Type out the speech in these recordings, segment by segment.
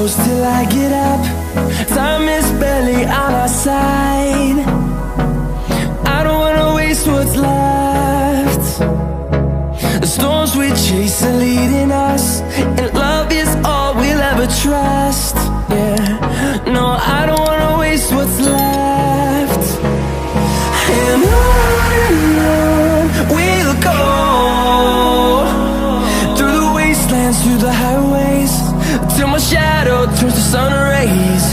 close till I get up. Time is barely on our side. I don't wanna waste what's left. The storms we chase are leading us, and love is all we'll ever trust. Yeah, no, I don't wanna waste what's left. And on we'll go, through the wastelands, through the highways, till my shadow turns to sun rays.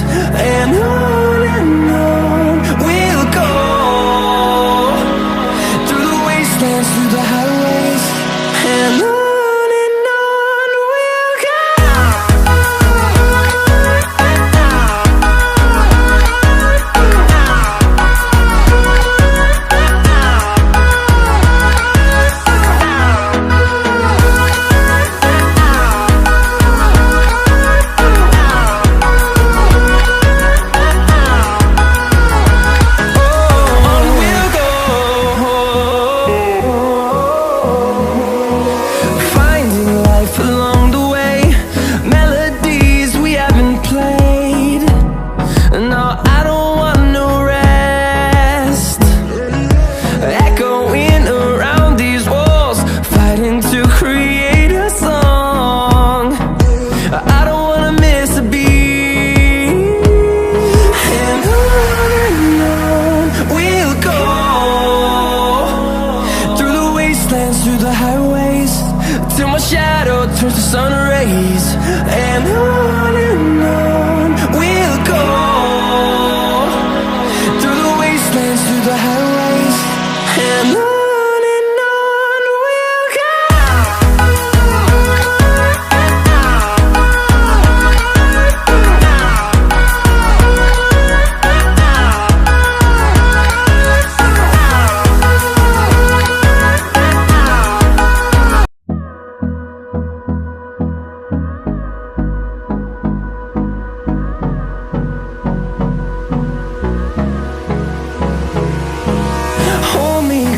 And on we'll go, through the wastelands, through the highways, and on we'll go. Through the highways, till my shadow turns to sun rays. And on we'll go, through the wastelands, through the highways, and on we'll go.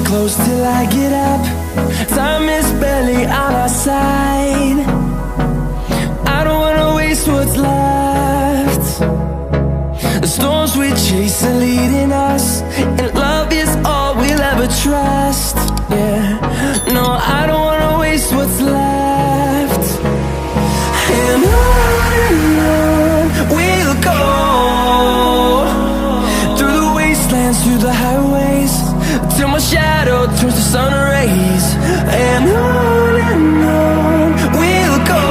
Close till I get up. Time is barely on our side. I don't wanna waste what's left. The storms we chase are leading us, and love is all we'll ever trust. Yeah, no, I don't wanna waste what's left. And on we'll go, through the wastelands, through the highways, till my shadow turns to sun rays. And on we'll go,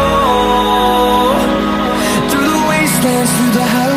through the wastelands, through the highways.